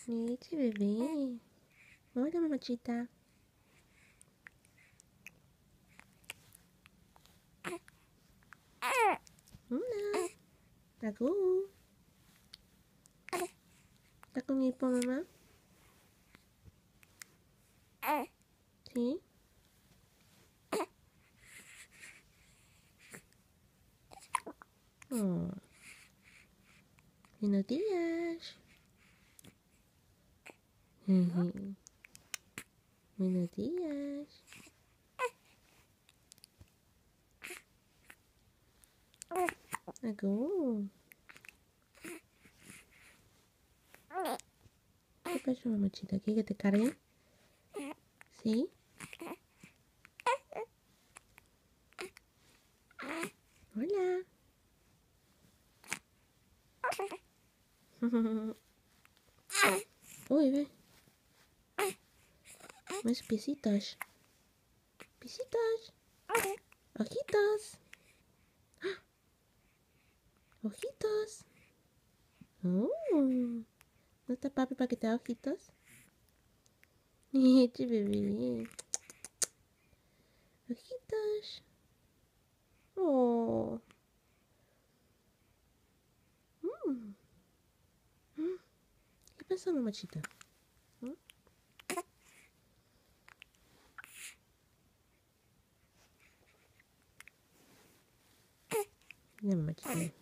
Eita, bebê. Olha, mamacita. Não. Agu. Tá com hipo, mamá? Sim. Oh. Buenos días. Buenos días. Agu. ¿Qué pasó, mamachita? ¿Quieres que te cargue? ¿Sí? Hola. Uy, ve. Más piecitos. Piecitos. Ojitos. Ojitos. ¿No está papi para que te haga ojitos? Este bebé. Ojitos. Oh. ¿Qué pasó, mamachita? Mira, mamachita.